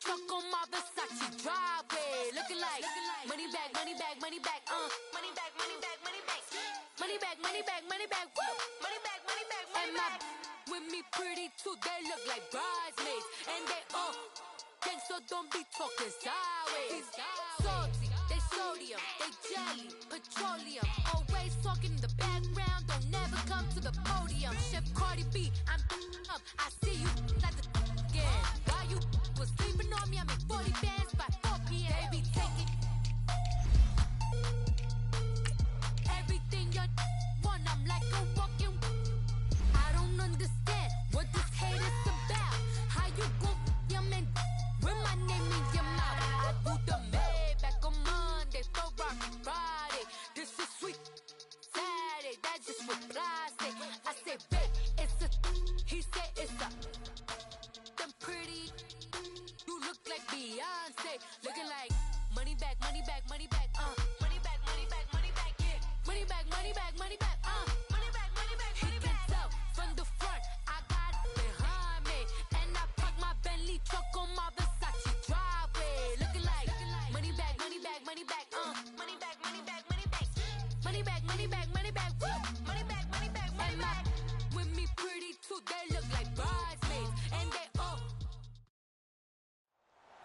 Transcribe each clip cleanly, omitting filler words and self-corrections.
truck on my Versace driveway. Looking like money back, money back, money back, money back, money back, money back, money back, money back, money back, woo, money back, money back, money back. With me pretty too, they look like bridesmaids, and they gang, so don't be talking sideways. Salty, they sodium, they jelly, petroleum. Always talking in the background, don't never come to the podium. Chef Cardi B, I'm up, I see you like the again. While you was sleeping on me, I make 40 bands by 4 p.m. They be taking everything you want, I'm like a walking. I don't understand what this hate is about. How you go your man with my name in your mouth? I do the Maybach on Monday, Ferrari Friday. This is sweet Saturday, that's just what I say. I say, babe, it's a, he said it's a. Them pretty, you look like Beyonce, looking like money back, money back, money back, money back, money back, money back, yeah, money back, money back, money back, money back, money back, money back. He can tell from the front, I got it behind me, and I park my Bentley truck on my Versace driveway, looking like money back, money back, money back, money back, money back, money back, money back, money back, money back, woo, money back, money back, money back. With me pretty too, they look like bridesmaids, and they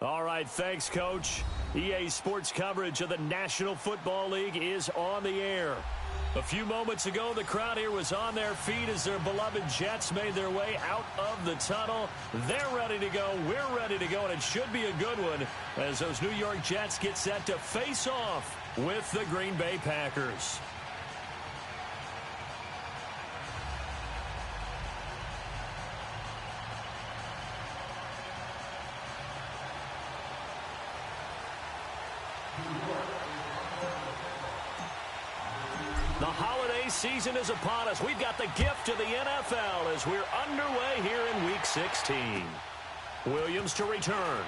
All right, thanks, Coach. EA Sports coverage of the National Football League is on the air. A few moments ago, the crowd here was on their feet as their beloved Jets made their way out of the tunnel. They're ready to go. We're ready to go, and it should be a good one as those New York Jets get set to face off with the Green Bay Packers. The holiday season is upon us. We've got the gift of the NFL as we're underway here in Week 16. Williams to return.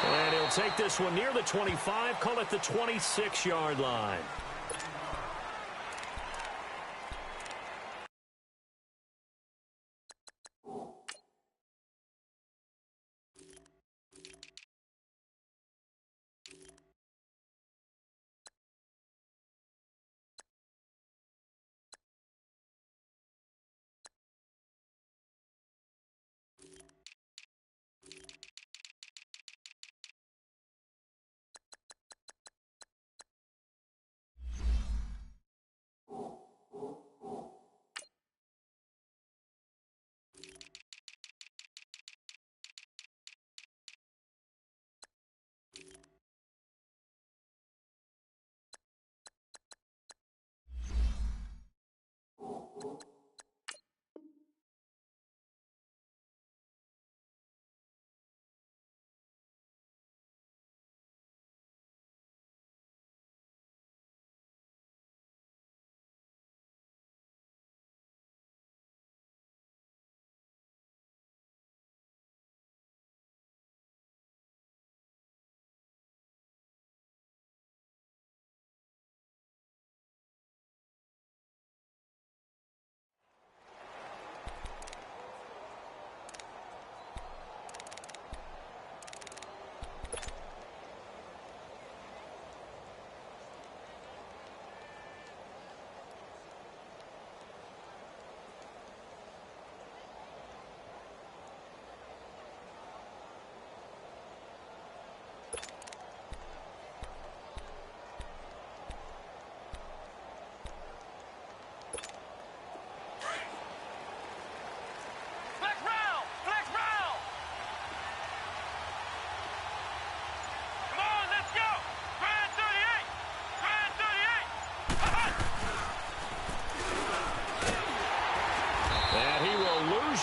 And he'll take this one near the 25, call it the 26-yard line.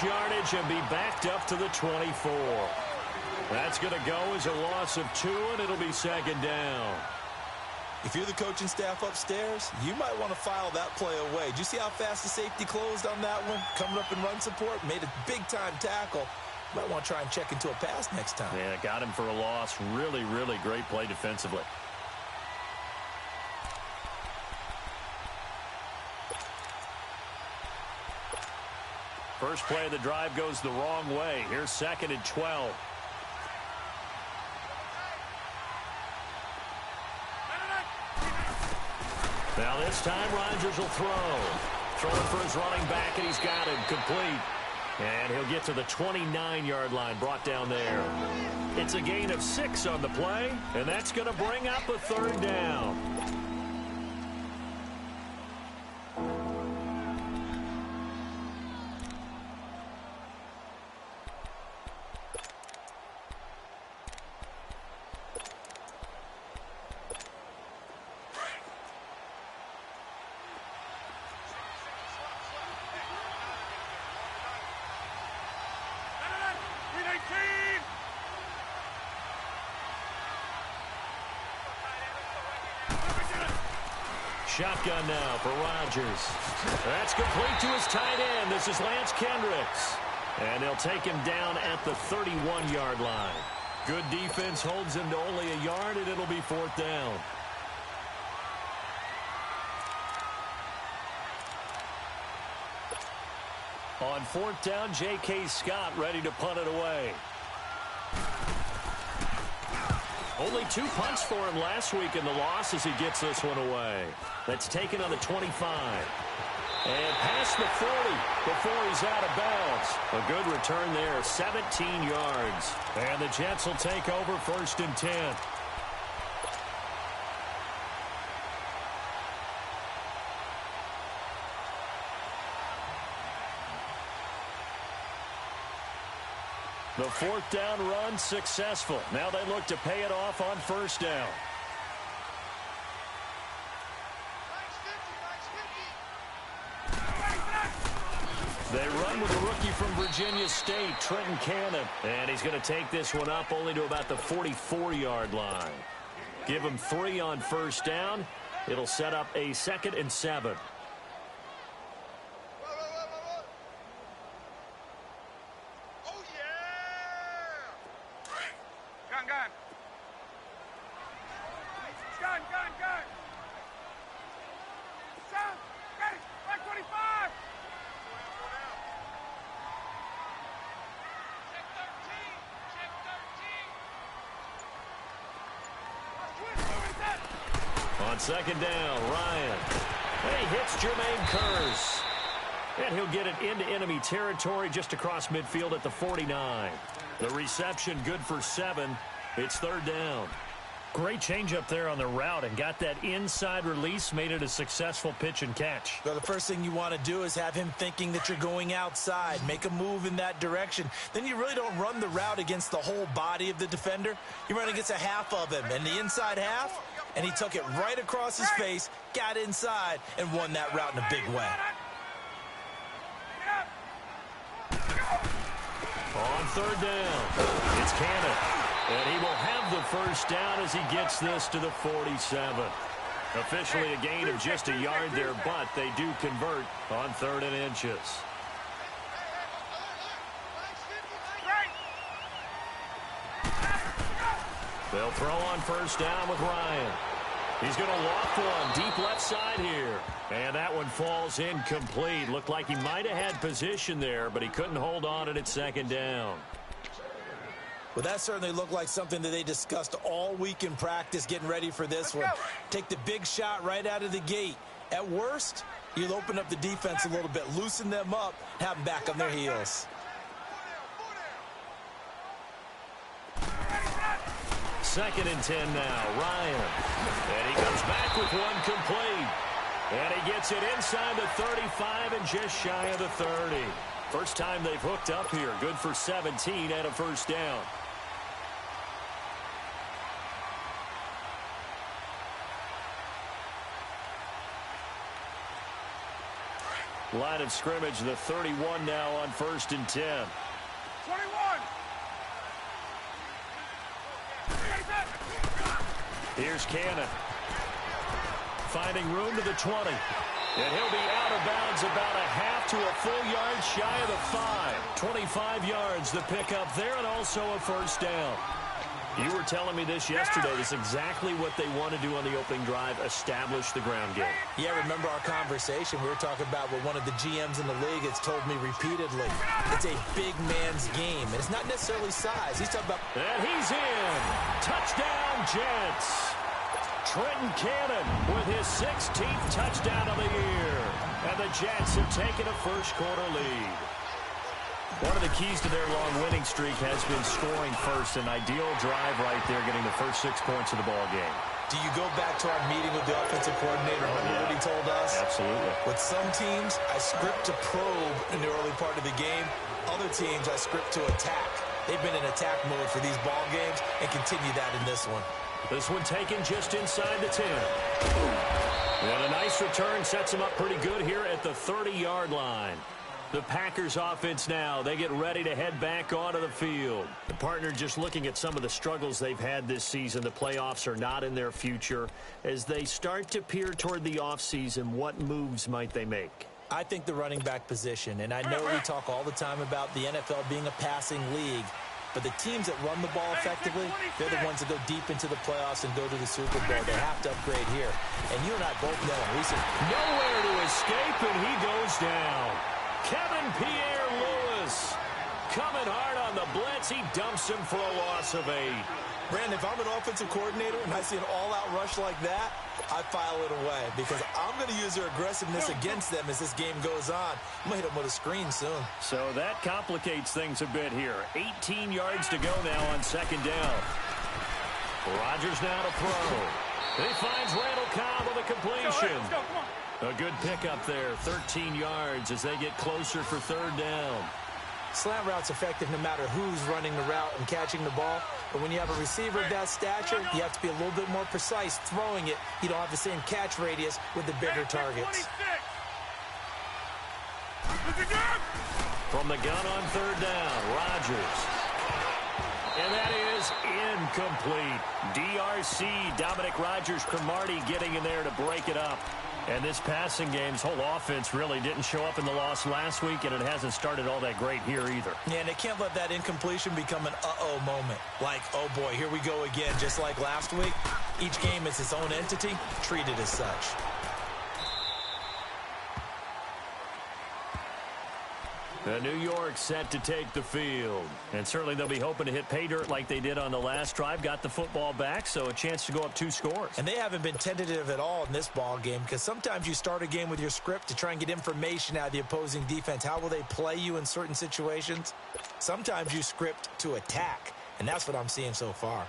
Yardage and be backed up to the 24. That's going to go as a loss of 2, and it'll be second down. If you're the coaching staff upstairs, you might want to file that play away. Did you see how fast the safety closed on that one? Coming up in run support, made a big-time tackle. You might want to try and check into a pass next time. Yeah, got him for a loss. Really, really great play defensively. First play of the drive goes the wrong way. Here's 2nd and 12. Now this time Rodgers will throw. Throwing for his running back, and he's got him complete. And he'll get to the 29-yard line, brought down there. It's a gain of 6 on the play, and that's going to bring up a 3rd down. Shotgun now for Rodgers. That's complete to his tight end. This is Lance Kendricks. And they'll take him down at the 31-yard line. Good defense holds him to only a yard, and it'll be 4th down. On 4th down, J.K. Scott ready to punt it away. Only 2 punts for him last week in the loss as he gets this one away. That's taken on the 25. And past the 40 before he's out of bounds. A good return there, 17 yards. And the Jets will take over 1st and 10. The 4th down run successful. Now they look to pay it off on 1st down. They run with a rookie from Virginia State, Trenton Cannon. And he's going to take this one up only to about the 44-yard line. Give him 3 on 1st down. It'll set up a 2nd and 7. On 2nd down, Ryan. And he hits Jermaine Kearse. And he'll get it into enemy territory just across midfield at the 49. The reception good for 7. It's 3rd down. Great change up there on the route and got that inside release, made it a successful pitch and catch. Well, the first thing you want to do is have him thinking that you're going outside, make a move in that direction. Then you really don't run the route against the whole body of the defender. You run against a half of him, and the inside half, and he took it right across his face, got inside, and won that route in a big way. On 3rd down, it's Cannon. And he will have the 1st down as he gets this to the 47. Officially a gain of just a yard there, but they do convert on 3rd and inches. They'll throw on 1st down with Ryan. He's going to loft one deep left side here. And that one falls incomplete. Looked like he might have had position there, but he couldn't hold on at 2nd down. Well, that certainly looked like something that they discussed all week in practice getting ready for this one. Take the big shot right out of the gate. At worst, you'll open up the defense a little bit, loosen them up, have them back on their heels. 2nd and 10 now, Ryan. And he comes back with one complete. And he gets it inside the 35 and just shy of the 30. First time they've hooked up here. Good for 17 and a 1st down. Line of scrimmage, the 31 now on 1st and 10. 21. Here's Cannon. Finding room to the 20. And he'll be out of bounds about a half to a full yard shy of the 5. 25 yards the pickup there, and also a 1st down. You were telling me this yesterday. This is exactly what they want to do on the opening drive, establish the ground game. Yeah, remember our conversation? We were talking about what one of the GMs in the league has told me repeatedly. It's a big man's game, and it's not necessarily size. He's talking about... And he's in. Touchdown, Jets. Trenton Cannon with his 16th touchdown of the year. And the Jets have taken a first-quarter lead. One of the keys to their long winning streak has been scoring first. An ideal drive right there, getting the first 6 points of the ball game. Do you go back to our meeting with the offensive coordinator? Remember what he told us? Absolutely. With some teams, I script to probe in the early part of the game. Other teams, I script to attack. They've been in attack mode for these ball games and continue that in this one. This one taken just inside the 10. And a nice return sets them up pretty good here at the 30-yard line. The Packers offense now, they get ready to head back onto the field. The partner just looking at some of the struggles they've had this season. The playoffs are not in their future. As they start to peer toward the offseason, what moves might they make? I think the running back position, and I know we talk all the time about the NFL being a passing league, but the teams that run the ball effectively, they're the ones that go deep into the playoffs and go to the Super Bowl. They have to upgrade here. And you and I both know recent. Nowhere to escape, and he goes down. Kevin Pierre-Louis coming hard on the blitz. He dumps him for a loss of 8. Brandon, if I'm an offensive coordinator and I see an all-out rush like that, I file it away because I'm going to use their aggressiveness against them as this game goes on. I'm going to hit them with a screen soon. So that complicates things a bit here. 18 yards to go now on second down. Rodgers now to throw. He finds Randall Cobb with a completion. A good pickup there, 13 yards as they get closer for third down. Slant route's effective no matter who's running the route and catching the ball. But when you have a receiver of that stature, you have to be a little bit more precise throwing it. You don't have the same catch radius with the bigger targets. From the gun on third down, Rodgers. And that is incomplete. DRC, Dominic Rodgers-Cromartie getting in there to break it up. And this passing game's whole offense really didn't show up in the loss last week, and it hasn't started all that great here either. Yeah, and they can't let that incompletion become an uh-oh moment. Like, oh boy, here we go again, just like last week. Each game is its own entity, treated as such. New York set to take the field. And certainly they'll be hoping to hit pay dirt like they did on the last drive. Got the football back, so a chance to go up 2 scores. And they haven't been tentative at all in this ball game because sometimes you start a game with your script to try and get information out of the opposing defense. How will they play you in certain situations? Sometimes you script to attack, and that's what I'm seeing so far.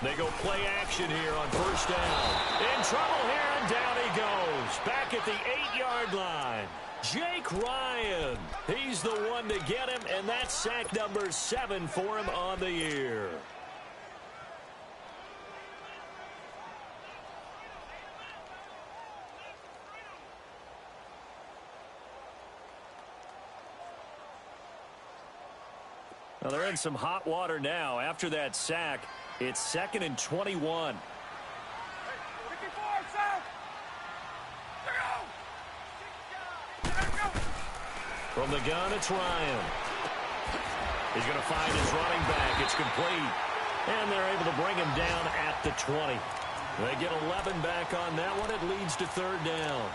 They go play action here on first down. In trouble here, and down he goes. Back at the 8-yard line. Jake Ryan. He's the one to get him, and that's sack number 7 for him on the year. Well, they're in some hot water now. After that sack, it's 2nd and 21. From the gun, it's Ryan. He's going to find his running back. It's complete. And they're able to bring him down at the 20. They get 11 back on that one. It leads to third down.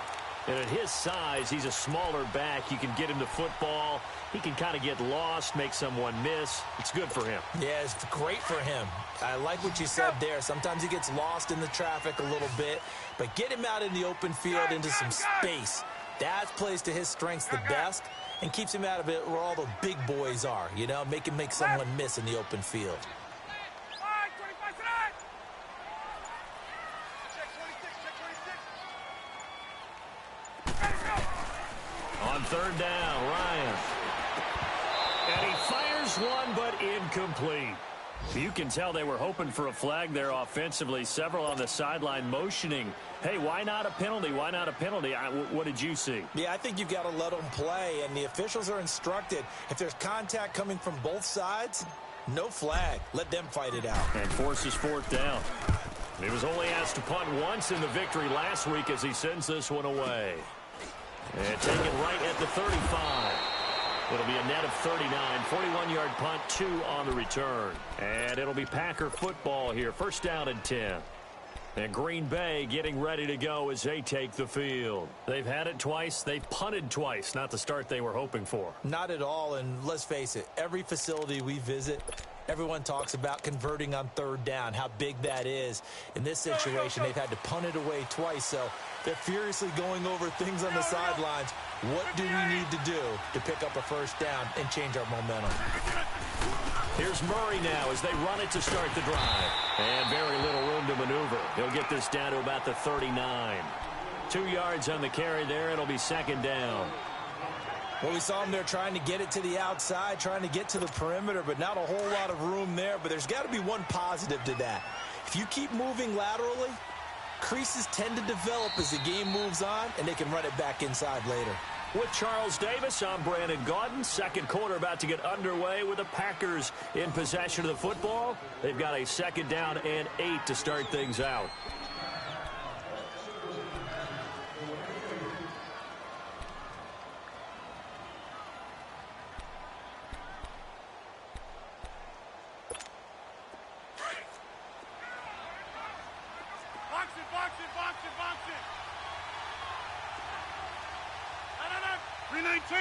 And at his size, he's a smaller back. You can get him the football. He can kind of get lost, make someone miss. It's good for him. Yeah, it's great for him. I like what you said there. Sometimes he gets lost in the traffic a little bit. But get him out in the open field into some space. That plays to his strengths the best and keeps him out of it where all the big boys are. You know, make him make someone miss in the open field. On third down, Ryan. And he fires one, but incomplete. You can tell they were hoping for a flag there offensively. Several on the sideline motioning. Hey, why not a penalty? Why not a penalty? What did you see? Yeah, I think you've got to let them play, and the officials are instructed. If there's contact coming from both sides, no flag. Let them fight it out. And forces fourth down. He was only asked to punt once in the victory last week as he sends this one away. And taken right at the 35. It'll be a net of 39. 41-yard punt, 2 on the return. And it'll be Packer football here. First down and 10. And Green Bay getting ready to go as they take the field. They've had it twice. They've punted twice. Not the start they were hoping for. Not at all, and let's face it, every facility we visit, everyone talks about converting on third down, how big that is. In this situation, they've had to punt it away twice, so they're furiously going over things on the sidelines. What do we need to do to pick up a first down and change our momentum? Here's Murray now as they run it to start the drive. And very little room to maneuver. He'll get this down to about the 39. 2 yards on the carry there. It'll be second down. Well, we saw him there trying to get it to the outside, trying to get to the perimeter, but not a whole lot of room there. But there's got to be one positive to that. If you keep moving laterally, creases tend to develop as the game moves on, and they can run it back inside later. With Charles Davis, I'm Brandon Gaudin. Second quarter about to get underway with the Packers in possession of the football. They've got a second down and 8 to start things out. Box it. 319.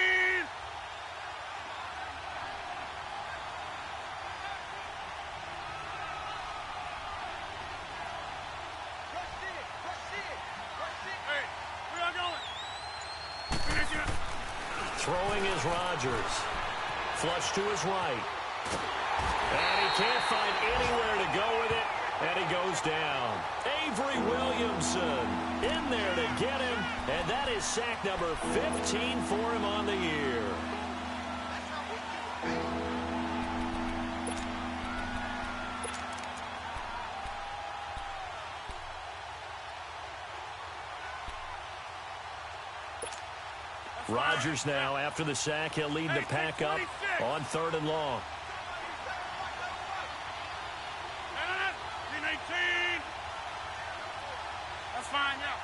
Hey, we are going. Throwing is Rodgers. Flush to his right. And he can't find anywhere to go with it. And he goes down. Avery Williamson in there to get him. And that is sack number 15 for him on the year. Rodgers now, after the sack, he'll lead the pack up on 3rd and long. That's fine, yeah.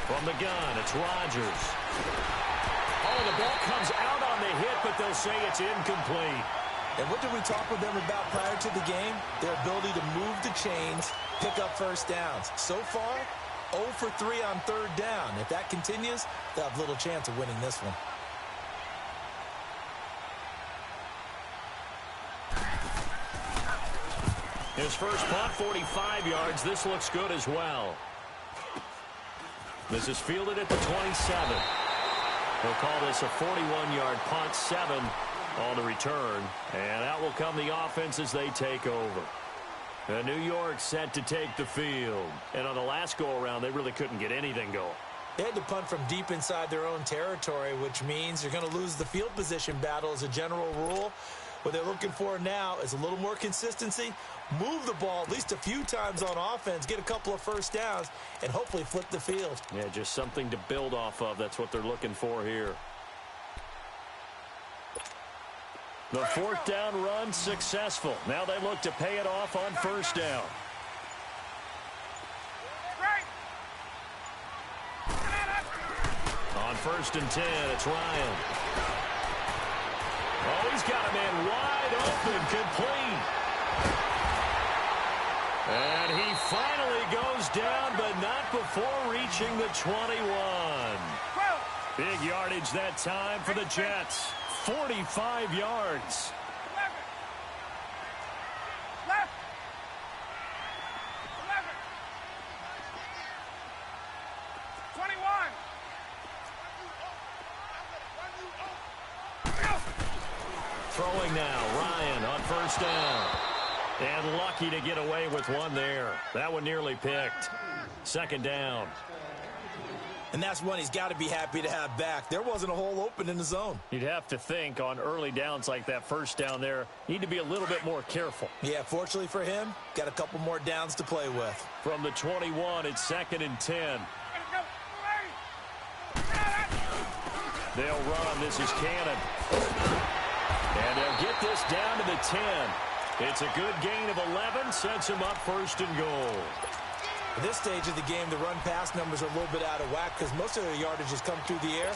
From the gun, it's Rodgers. Oh, the ball comes out on the hit, but they'll say it's incomplete. And what did we talk with them about prior to the game? Their ability to move the chains, pick up first downs. So far, 0 for 3 on 3rd down. If that continues, they'll have little chance of winning this one. His first punt, 45 yards. This looks good as well. This is fielded at the 27. They'll call this a 41-yard punt, 7 on the return. And out will come the offense as they take over. And New York set to take the field. And on the last go-around, they really couldn't get anything going. They had to punt from deep inside their own territory, which means you're going to lose the field position battle as a general rule. What they're looking for now is a little more consistency, move the ball at least a few times on offense, get a couple of first downs, and hopefully flip the field. Yeah, just something to build off of. That's what they're looking for here. The 4th down run successful. Now they look to pay it off on 1st down. On 1st and 10, it's Ryan. Oh, he's got a man wide open, complete. And he finally goes down, but not before reaching the 21. Big yardage that time for the Jets. 45 yards. Left. 21. Throwing now, Ryan on 1st down. And lucky to get away with one there. That one nearly picked. 2nd down. And that's one he's got to be happy to have back. There wasn't a hole open in the zone. You'd have to think on early downs like that 1st down there, need to be a little bit more careful. Yeah, fortunately for him, got a couple more downs to play with. From the 21, it's 2nd and 10. They'll run. This is Cannon. And they'll get this down to the 10. It's a good gain of 11, sets him up first and goal. At this stage of the game, the run-pass numbers are a little bit out of whack because most of their yardage has come through the air.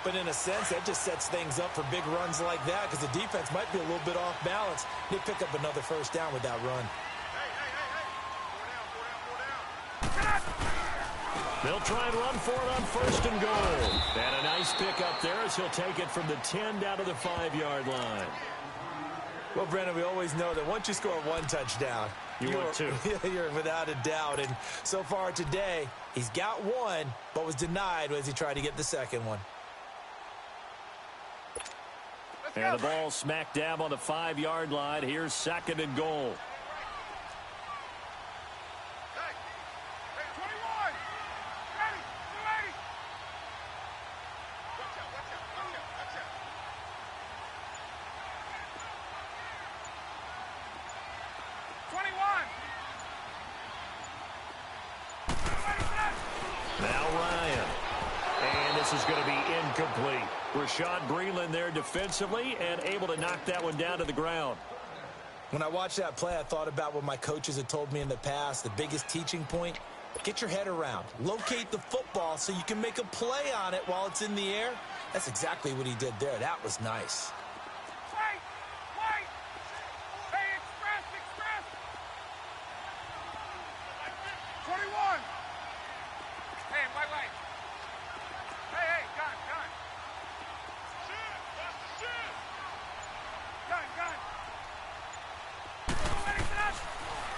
But in a sense, that just sets things up for big runs like that because the defense might be a little bit off balance. They pick up another first down with that run. They'll try and run for it on first and goal. And a nice pickup there as he'll take it from the 10 down to the 5-yard line. Well, Brennan, we always know that once you score one touchdown, you're two. You're without a doubt. And so far today, he's got one, but was denied as he tried to get the second one. And the ball smack dab on the 5-yard line. Here's second and goal. Is going to be incomplete. Rashad Breeland there defensively and able to knock that one down to the ground. When I watched that play, I thought about what my coaches had told me in the past. The biggest teaching point, get your head around. Locate the football so you can make a play on it while it's in the air. That's exactly what he did there. That was nice.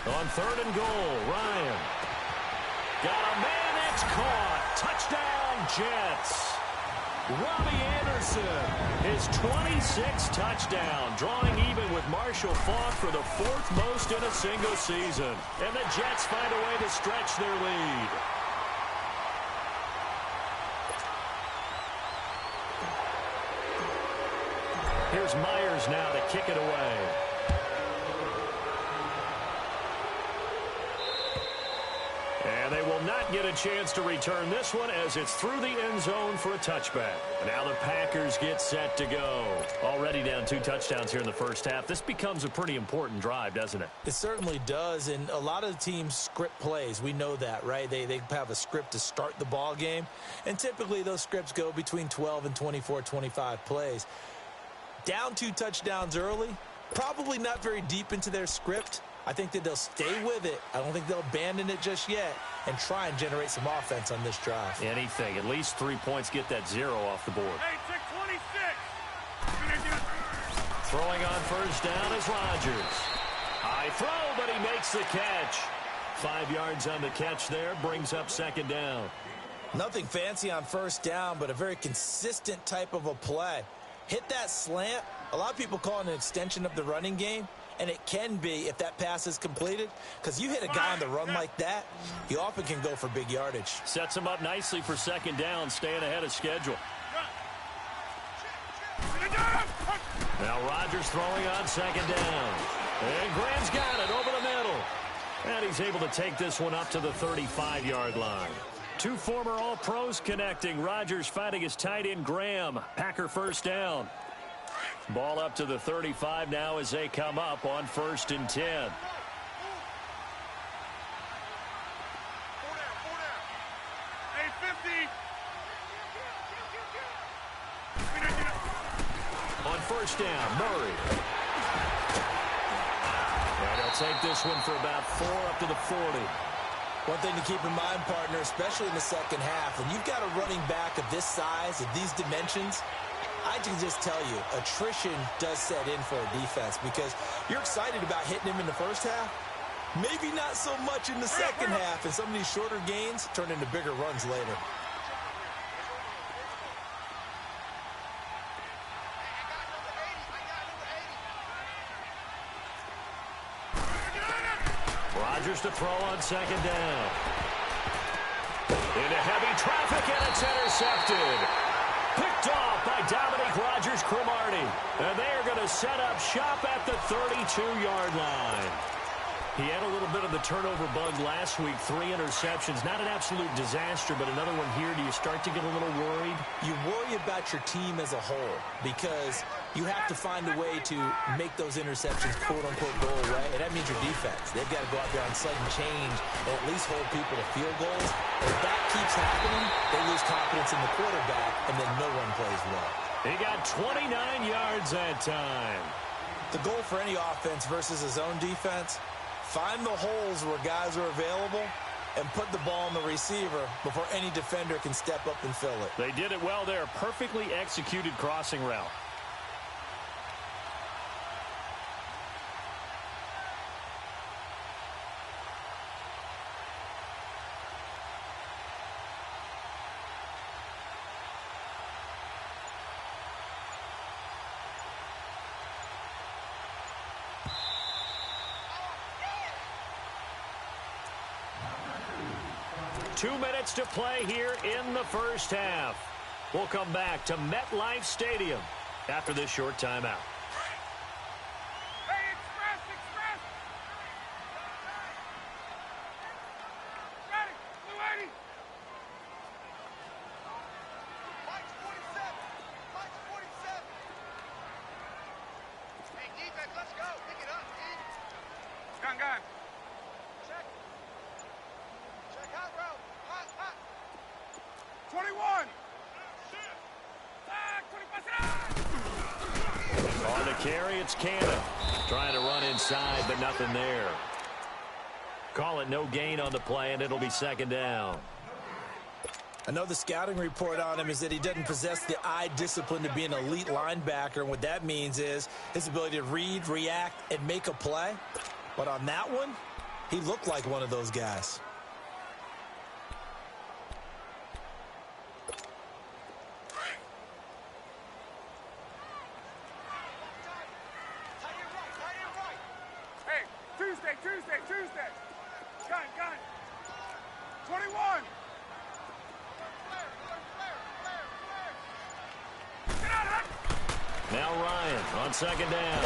On third and goal, Ryan. Got a man, it's caught. Touchdown, Jets. Robbie Anderson, his 26th touchdown, drawing even with Marshall Faulk for the 4th most in a single season. And the Jets find a way to stretch their lead. Here's Myers now to kick it away. And they will not get a chance to return this one as it's through the end zone for a touchback. Now the Packers get set to go. Already down 2 touchdowns here in the first half. This becomes a pretty important drive, doesn't it? It certainly does, and a lot of teams script plays. We know that, right? They have a script to start the ball game, and typically those scripts go between 12 and 24, 25 plays. Down 2 touchdowns early, probably not very deep into their script. I think that they'll stay with it. I don't think they'll abandon it just yet and try and generate some offense on this drive. Anything. At least 3 points, get that 0 off the board. Hey, 26. Throwing on first down is Rodgers. High throw, but he makes the catch. 5 yards on the catch there, brings up second down. Nothing fancy on first down, but a very consistent type of a play. Hit that slant. A lot of people call it an extension of the running game. And it can be if that pass is completed, because you hit a guy on the run like that, you often can go for big yardage. Sets him up nicely for second down, staying ahead of schedule. Now Rodgers throwing on second down. And Graham's got it over the middle. And he's able to take this one up to the 35-yard line. 2 former All-Pros connecting. Rodgers fighting his tight end Graham. Packer first down. Ball up to the 35 now as they come up on 1st and 10. Hey, 50. On first down, Murray. And they'll take this one for about 4 up to the 40. One thing to keep in mind, partner, especially in the second half, when you've got a running back of this size, of these dimensions, I can just tell you, attrition does set in for a defense because you're excited about hitting him in the first half. Maybe not so much in the second half, and some of these shorter gains turn into bigger runs later. Rodgers to throw on second down. Into heavy traffic, and it's intercepted. Picked off by Dominique Rodgers-Cromartie. And they are going to set up shop at the 32-yard line. He had a little bit of the turnover bug last week, 3 interceptions. Not an absolute disaster, but another one here. Do you start to get a little worried? You worry about your team as a whole because you have to find a way to make those interceptions, quote-unquote, go away, and that means your defense. They've got to go out there on sudden change and at least hold people to field goals. If that keeps happening, they lose confidence in the quarterback, and then no one plays well. He got 29 yards that time. The goal for any offense versus a zone defense, find the holes where guys are available and put the ball on the receiver before any defender can step up and fill it. They did it well there. Perfectly executed crossing route. Two minutes to play here in the first half. We'll come back to MetLife Stadium after this short timeout. Hey, express! Ready, blue 80. Mike's 47. Hey, defense, let's go. Pick it up, dude. Gun. Check hot route. Hot. 21. On the carry, it's Cannon. Trying to run inside, but nothing there. Call it no gain on the play, and it'll be second down. I know the scouting report on him is that he doesn't possess the eye discipline to be an elite linebacker, and what that means is his ability to read, react, and make a play. But on that one, he looked like one of those guys. Tuesday. Gun. 21. Now Ryan on second down.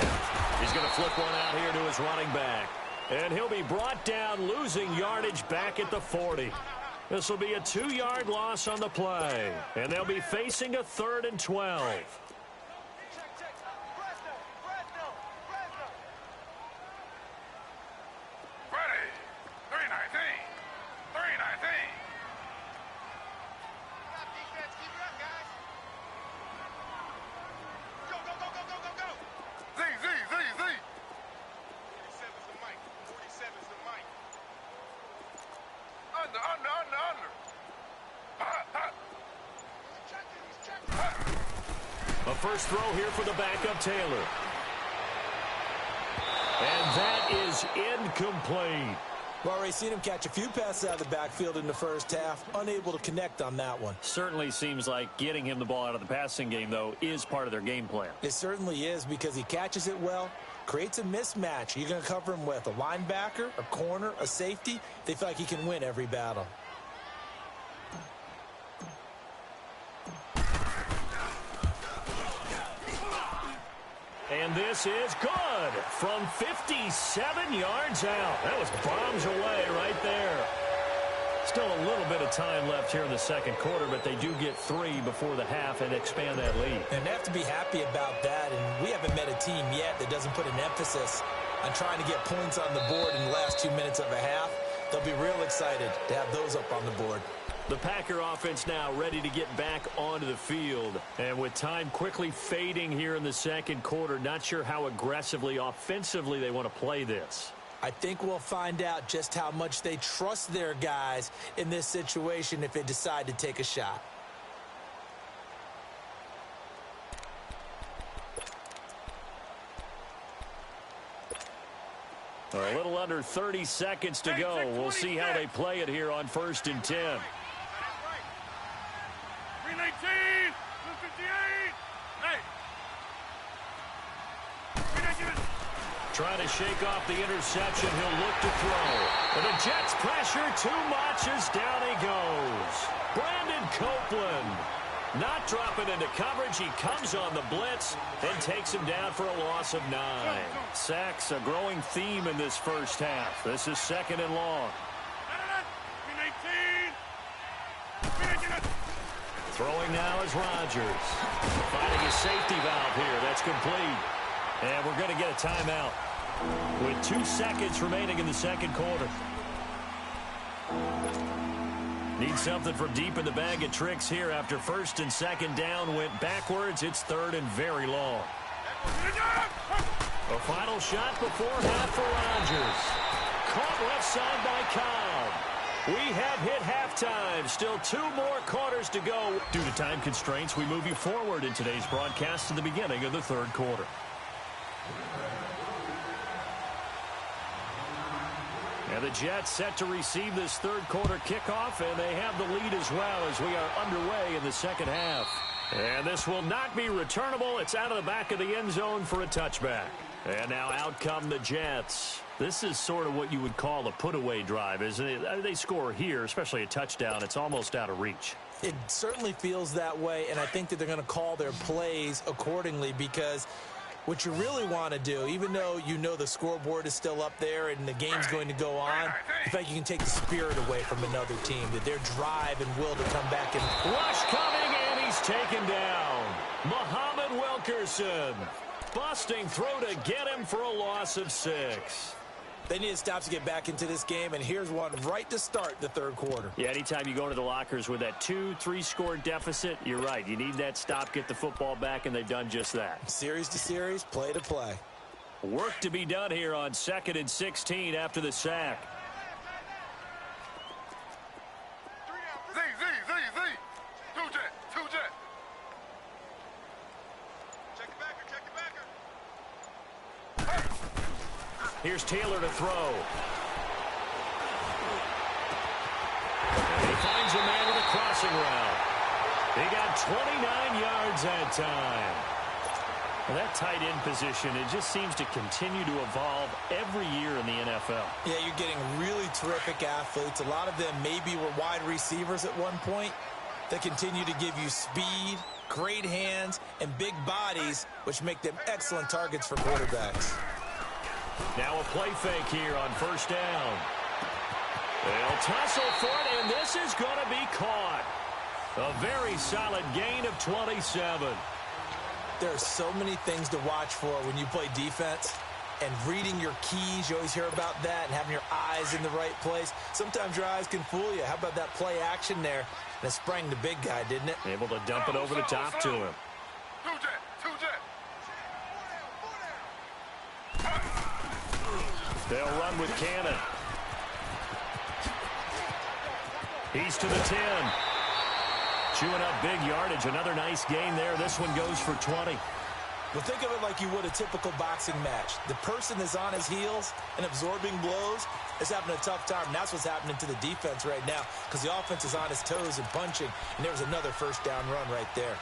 He's going to flip one out here to his running back. And he'll be brought down, losing yardage back at the 40. This will be a 2-yard loss on the play. And they'll be facing a 3rd and 12. First throw here for the backup, Taylor. And that is incomplete. Well, Ray, seen him catch a few passes out of the backfield in the first half, unable to connect on that one. Certainly seems like getting him the ball out of the passing game, though, is part of their game plan. It certainly is because he catches it well, creates a mismatch. You're going to cover him with a linebacker, a corner, a safety. They feel like he can win every battle. And this is good from 57 yards out. That was bombs away right there. Still a little bit of time left here in the second quarter, but they do get 3 before the half and expand that lead. And they have to be happy about that. And we haven't met a team yet that doesn't put an emphasis on trying to get points on the board in the last 2 minutes of a half. They'll be real excited to have those up on the board. The Packer offense now ready to get back onto the field. And with time quickly fading here in the second quarter, not sure how aggressively, offensively they want to play this. I think we'll find out just how much they trust their guys in this situation if they decide to take a shot. A little under 30 seconds to go. We'll see how they play it here on 1st and 10. 319, 258. Hey. Trying to shake off the interception. He'll look to throw. And the Jets pressure too much as down he goes. Brandon Copeland Not dropping into coverage. He comes on the blitz and takes him down for a loss of 9. Sacks, a growing theme in this first half. This is 2nd and long. Throwing now is Rodgers. Finding a safety valve here. That's complete. And we're going to get a timeout with 2 seconds remaining in the second quarter. Need something from deep in the bag of tricks here after 1st and 2nd down went backwards. It's 3rd and very long. A final shot before half for Rodgers. Caught left side by Cobb. We have hit halftime. Still 2 more quarters to go. Due to time constraints, we move you forward in today's broadcast to the beginning of the 3rd quarter. And the Jets set to receive this 3rd quarter kickoff, and they have the lead as well as we are underway in the 2nd half. And this will not be returnable. It's out of the back of the end zone for a touchback. And now out come the Jets. This is sort of what you would call a put-away drive, isn't it? They score here, especially a touchdown. It's almost out of reach. It certainly feels that way, and I think that they're going to call their plays accordingly because what you really want to do, even though you know the scoreboard is still up there and the game's going to go on, in fact, you can take the spirit away from another team, that their drive and will to come back and... Rush coming, and he's taken down. Muhammad Wilkerson. Busting throw to get him for a loss of 6. They need to stop to get back into this game, and here's one right to start the 3rd quarter. Yeah, anytime you go into the lockers with that 2-3 score deficit, you're right. You need that stop, get the football back, and they've done just that. Series to series, play to play. Work to be done here on 2nd and 16 after the sack. Z. 2 jet. Check your backer. Here's Taylor to throw. And he finds a man with a crossing route. He got 29 yards that time. Well, that tight end position, it just seems to continue to evolve every year in the NFL. Yeah, you're getting really terrific athletes. A lot of them maybe were wide receivers at one point that continue to give you speed, great hands, and big bodies, which make them excellent targets for quarterbacks. Now a play fake here on 1st down. They'll tussle for it, and this is going to be caught. A very solid gain of 27. There are so many things to watch for when you play defense, and reading your keys, you always hear about that, and having your eyes in the right place. Sometimes your eyes can fool you. How about that play action there? And it sprang the big guy, didn't it? Able to dump it over the top to him. 2 jet. They'll run with Cannon. He's to the 10. Chewing up big yardage. Another nice gain there. This one goes for 20. Well, think of it like you would a typical boxing match. The person is on his heels and absorbing blows is having a tough time. And that's what's happening to the defense right now because the offense is on his toes and punching. And there's another 1st down run right there.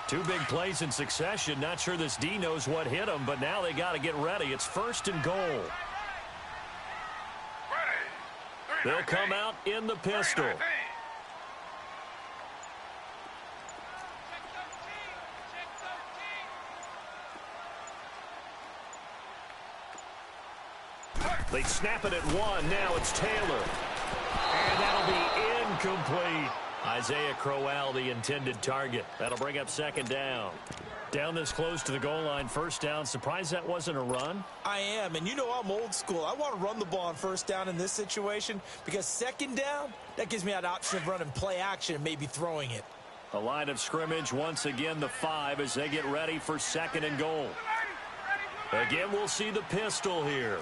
Two big plays in succession. Not sure this D knows what hit him, but now they got to get ready. It's 1st and goal. They'll come out in the pistol. They snap it at 1. Now it's Taylor. And that'll be incomplete. Isaiah Crowell, the intended target. That'll bring up 2nd down. Down this close to the goal line, 1st down. Surprised that wasn't a run? I am, and you know I'm old school. I want to run the ball on 1st down in this situation because 2nd down, that gives me that option of running play action and maybe throwing it. A line of scrimmage, once again the 5 as they get ready for 2nd and goal. Again, we'll see the pistol here.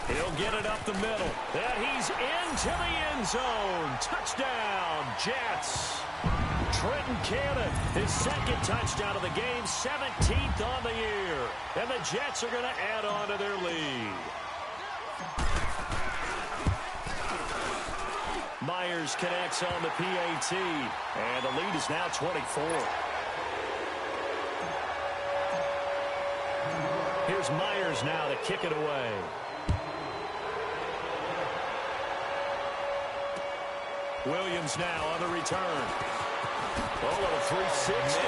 He'll get it up the middle. And he's into the end zone. Touchdown, Jets. Trenton Cannon, his 2nd touchdown of the game, 17th on the year. And the Jets are going to add on to their lead. Myers connects on the PAT. And the lead is now 24. Here's Myers now to kick it away. Williams now on the return. Oh, a 360.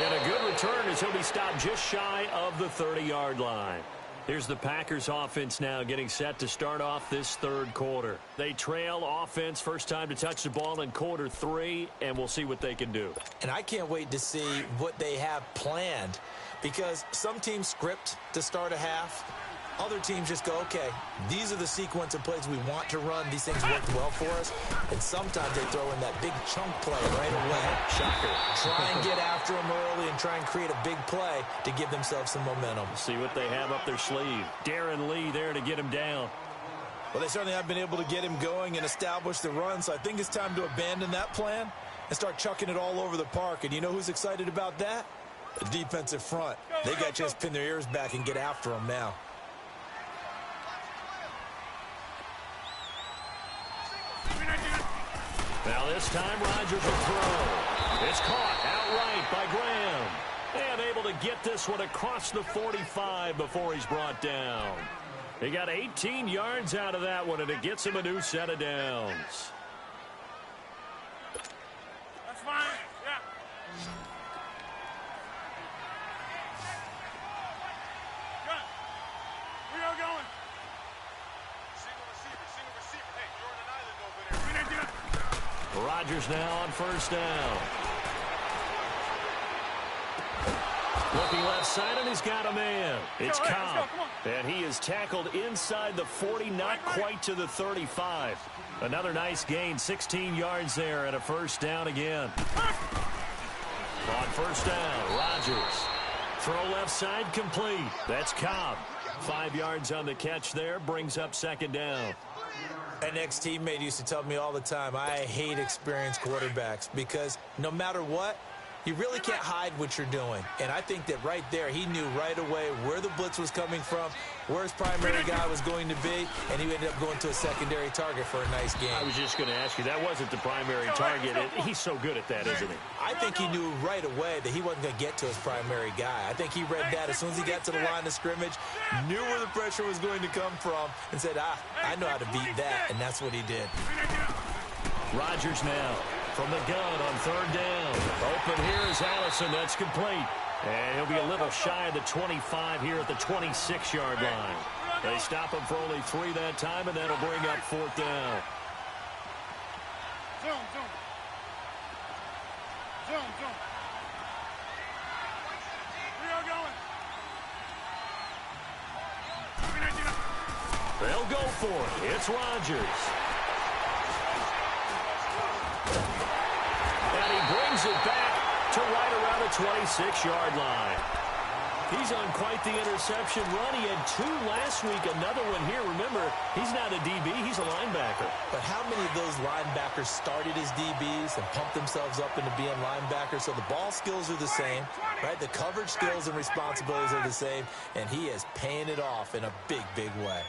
And a good return as he'll be stopped just shy of the 30-yard line. Here's the Packers offense now getting set to start off this third quarter. They trail offense first time to touch the ball in quarter 3, and we'll see what they can do. And I can't wait to see what they have planned, because some teams script to start a half. Other teams just go, okay, these are the sequence of plays we want to run. These things worked well for us. And sometimes they throw in that big chunk play right away. Shocker. Try and get after them early and try and create a big play to give themselves some momentum. See what they have up their sleeve. Darren Lee there to get him down. Well, they certainly have been able to get him going and establish the run, so I think it's time to abandon that plan and start chucking it all over the park. And you know who's excited about that? The defensive front. They got to just pin their ears back and get after him now. Now this time Rodgers will throw. It's caught outright by Graham. And able to get this one across the 45 before he's brought down. He got 18 yards out of that one, and it gets him a new set of downs. That's fine. Yeah. Good. We are going. Single receiver. Hey, you're on an island over there. Rodgers now on first down. Looking left side, and he's got a man. It's Cobb. And he is tackled inside the 40, not quite to the 35. Another nice gain, 16 yards there, and a first down again. On first down, Rodgers. Throw left side, complete. That's Cobb. 5 yards on the catch there, brings up second down. An ex-teammate used to tell me all the time, I hate experienced quarterbacks because no matter what, you really can't hide what you're doing. And I think that right there, he knew right away where the blitz was coming from, where his primary guy was going to be, and he ended up going to a secondary target for a nice game. I was just going to ask you, that wasn't the primary target. He's so good at that, isn't he? I think he knew right away that he wasn't going to get to his primary guy. I think he read that as soon as he got to the line of scrimmage, knew where the pressure was going to come from, and said, I know how to beat that, and that's what he did. Rodgers now from the gun on third down. Open here is Allison. That's complete. And he'll be a little shy of the 25 here at the 26-yard line. They stop him for only 3 that time, and that'll bring up fourth down. Zoom. We are going. They'll go for it. It's Rodgers. And he brings it back to right around the 26-yard line. He's on quite the interception run. He had 2 last week, another one here. Remember, he's not a DB, he's a linebacker. But how many of those linebackers started as DBs and pumped themselves up into being linebackers? So the ball skills are the same, right? The coverage skills and responsibilities are the same, and he is paying it off in a big, big way.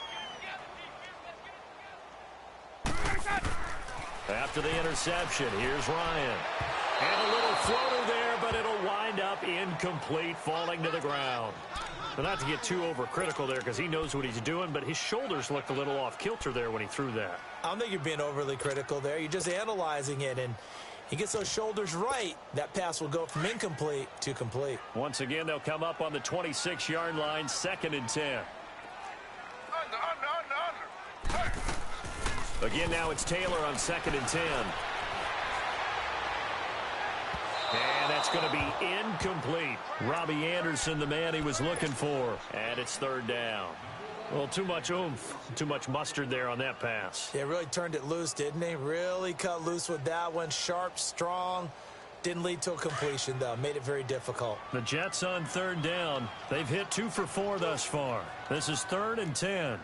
After the interception, here's Ryan. And a little floater there, but it'll wind up incomplete, falling to the ground. But not to get too overcritical there because he knows what he's doing, but his shoulders looked a little off kilter there when he threw that. I don't think you're being overly critical there. You're just analyzing it, and he gets those shoulders right. That pass will go from incomplete to complete. Once again, they'll come up on the 26-yard line, 2nd and 10. Under. Hey. Again, now it's Taylor on 2nd and 10. And that's going to be incomplete. Robbie Anderson, the man he was looking for. And it's 3rd down. Well, too much oomph, too much mustard there on that pass. Yeah, really turned it loose, didn't he? Really cut loose with that one. Sharp, strong. Didn't lead to a completion, though. Made it very difficult. The Jets on 3rd down. They've hit 2 for 4 thus far. This is 3rd and 10. Ready.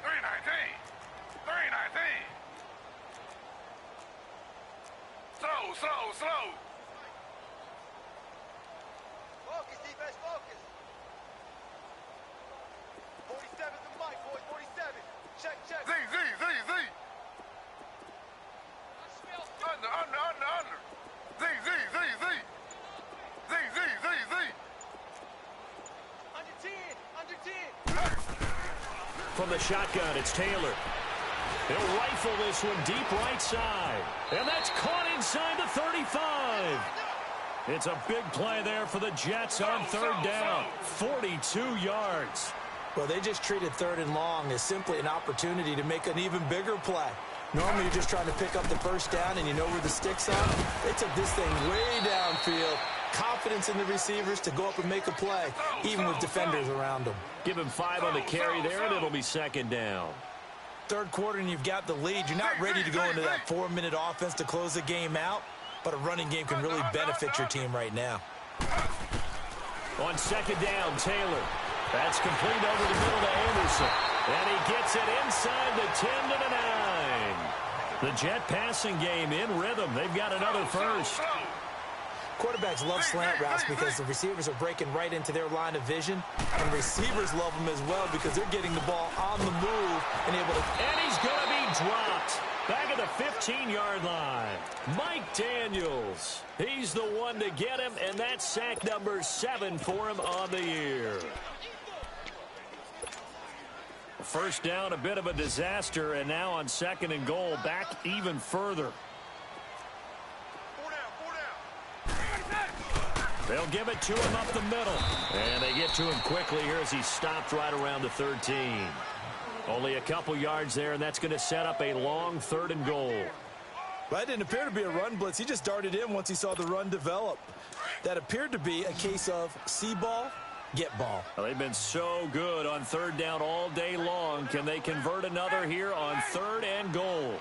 319. Slow. Focus, defense, focus. 47 the mic, boys, 47. Check. Z. Under. Z. from the shotgun. It's Taylor. He'll rifle this one deep right side. And that's caught inside the 35. It's a big play there for the Jets on third down. 42 yards. Well, they just treated third and long as simply an opportunity to make an even bigger play. Normally, you're just trying to pick up the first down, and you know where the sticks are. They took this thing way downfield. Confidence in the receivers to go up and make a play, even with defenders around them. Give him 5 on the carry there, and it'll be second down. Third quarter, and you've got the lead. You're not ready to go into that 4-minute offense to close the game out, but a running game can really benefit your team right now. On second down, Taylor. That's complete over the middle to Anderson. And he gets it inside the 10 to the 9. The Jet passing game in rhythm. They've got another first. Quarterbacks love slant routes because the receivers are breaking right into their line of vision. And receivers love them as well because they're getting the ball on the move and able to... And he's going to be dropped. Back at the 15-yard line. Mike Daniels. He's the one to get him, and that's sack number 7 for him on the year. First down, a bit of a disaster, and now on second and goal, back even further. They'll give it to him up the middle. And they get to him quickly here as he stopped right around the 13. Only a couple yards there, and that's going to set up a long third and goal. Well, that didn't appear to be a run blitz. He just darted in once he saw the run develop. That appeared to be a case of see ball, get ball. Well, they've been so good on third down all day long. Can they convert another here on third and goal?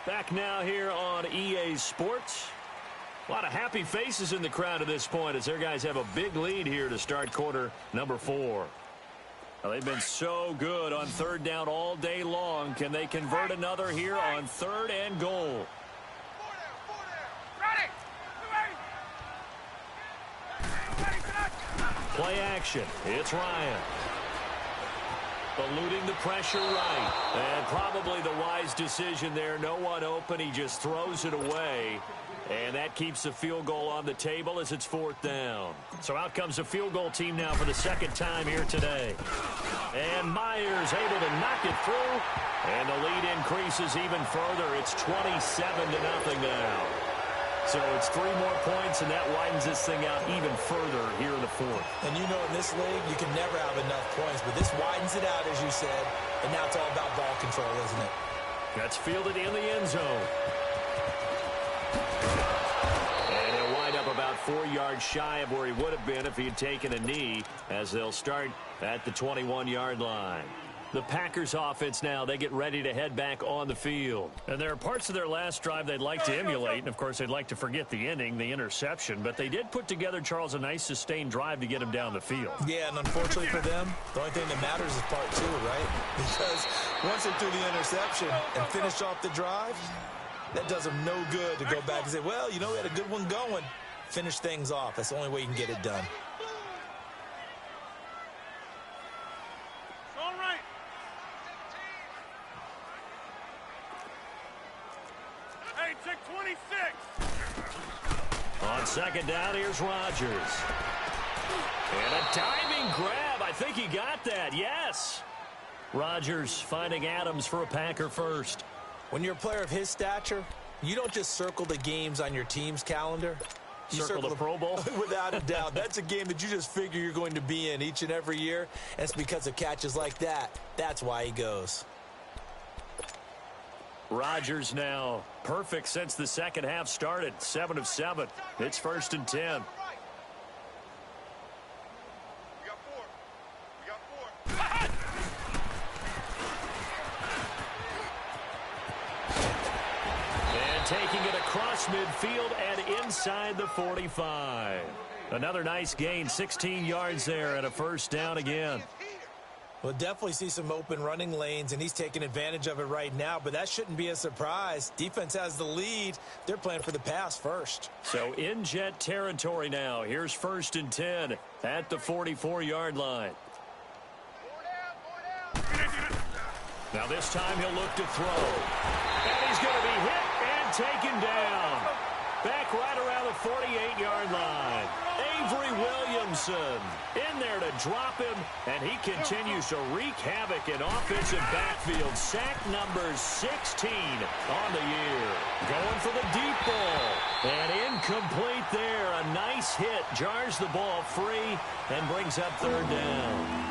Back now here on EA Sports. A lot of happy faces in the crowd at this point as their guys have a big lead here to start quarter number 4. Well, they've been so good on third down all day long. Can they convert another here on third and goal? Play action. It's Ryan. Eluding the pressure right. And probably the wise decision there. No one open. He just throws it away. And that keeps the field goal on the table as it's fourth down. So out comes the field goal team now for the second time here today. And Myers able to knock it through. And the lead increases even further. It's 27-0 now. So it's 3 more points, and that widens this thing out even further here in the fourth. And you know in this league, you can never have enough points, but this widens it out, as you said, and now it's all about ball control, isn't it? That's fielded in the end zone. And he'll wind up about 4 yards shy of where he would have been if he had taken a knee, as they'll start at the 21-yard line. The Packers offense now, they get ready to head back on the field. And there are parts of their last drive they'd like to emulate. And, of course, they'd like to forget the ending, the interception. But they did put together, Charles, a nice sustained drive to get him down the field. Yeah, and unfortunately for them, the only thing that matters is part 2, right? Because once they threw the interception and finished off the drive, that does them no good to go back and say, well, you know, we had a good one going. Finish things off. That's the only way you can get it done. On second down, here's Rodgers. And a diving grab. I think he got that. Yes. Rodgers finding Adams for a Packer first. When you're a player of his stature, you don't just circle the games on your team's calendar. You circle the Pro Bowl? Without a doubt. That's a game that you just figure you're going to be in each and every year. And it's because of catches like that. That's why he goes. Rodgers now perfect since the second half started. 7 of 7. It's 1st and 10. We got 4. And taking it across midfield and inside the 45. Another nice gain, 16 yards there and a first down again. We'll definitely see some open running lanes, and he's taking advantage of it right now, but that shouldn't be a surprise. Defense has the lead. They're playing for the pass first. So in Jet territory now. Here's 1st and 10 at the 44-yard line. Now this time he'll look to throw. And he's going to be hit and taken down. Back right around the 48-yard line. Avery Williamson in there to drop him, and he continues to wreak havoc in offensive backfield. Sack number 16 on the year. Going for the deep ball. And incomplete there. A nice hit. Jars the ball free and brings up third down.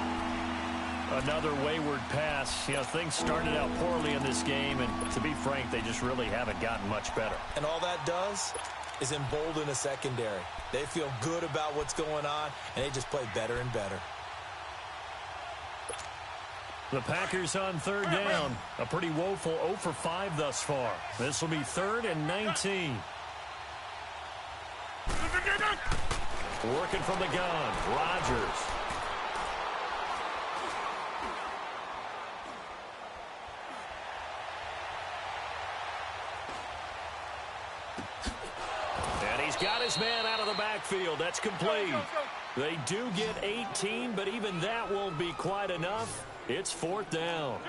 Another wayward pass. You know, things started out poorly in this game, and to be frank, they just really haven't gotten much better. And all that does is embolden a secondary. They feel good about what's going on, and they just play better and better. The Packers on third down. A pretty woeful 0 for 5 thus far. This will be 3rd and 19. Working from the gun, Rodgers. Got his man out of the backfield. That's complete. They do get 18, but even that won't be quite enough. It's 4th down.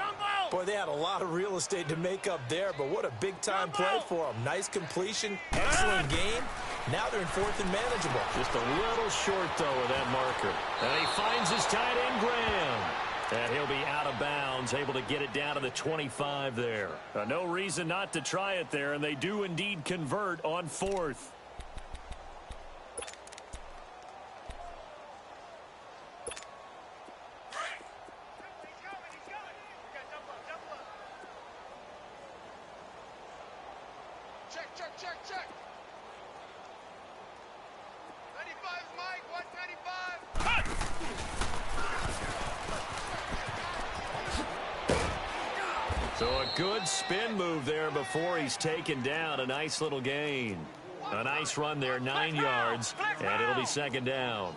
Boy, they had a lot of real estate to make up there, but what a big-time play for them. Nice completion, excellent game. Now they're in 4th and manageable. Just a little short, though, of that marker. And he finds his tight end, Graham. And he'll be out of bounds, able to get it down to the 25 there. No reason not to try it there, and they do indeed convert on 4th. Check. 95's Mike, 195. So a good spin move there before he's taken down. A nice little gain. A nice run there, 9 yards, and it'll be 2nd down.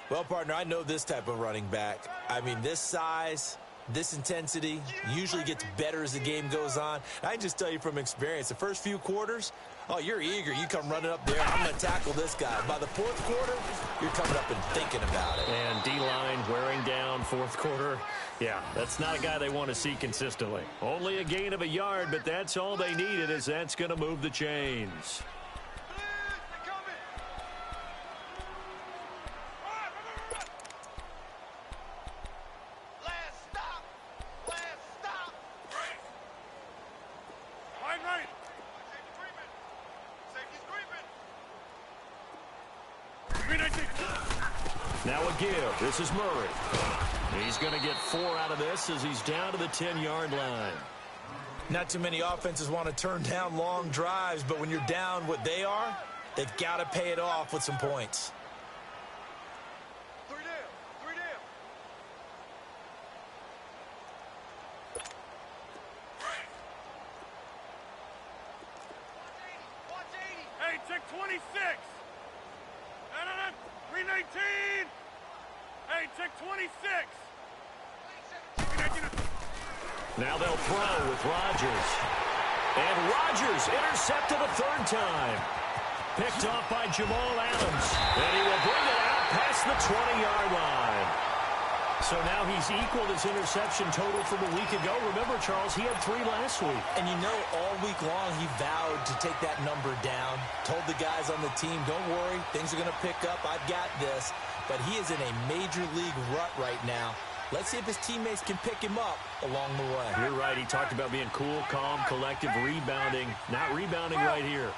Well, partner, I know this type of running back. I mean, this size, this intensity usually gets better as the game goes on. I can just tell you from experience, the first few quarters, oh, you're eager. You come running up there, I'm going to tackle this guy. By the 4th quarter, you're coming up and thinking about it. And D-line wearing down 4th quarter. Yeah, that's not a guy they want to see consistently. Only a gain of a yard, but that's all they needed, as that's going to move the chains. Now a give. This is Murray. He's going to get 4 out of this as he's down to the 10-yard line. Not too many offenses want to turn down long drives, but when you're down what they are, they've got to pay it off with some points. 3 down. Watch 80. Hey, check 26. No. 319. Hey, check 26. Now they'll throw with Rodgers. And Rodgers intercepted a 3rd time. Picked off by Jamal Adams. And he will bring it out past the 20-yard line. So now he's equaled his interception total from a week ago. Remember, Charles, he had 3 last week. And you know, all week long he vowed to take that number down. Told the guys on the team, don't worry, things are going to pick up. I've got this. But he is in a major league rut right now. Let's see if his teammates can pick him up along the way. You're right. He talked about being cool, calm, collective, rebounding. Not rebounding right here.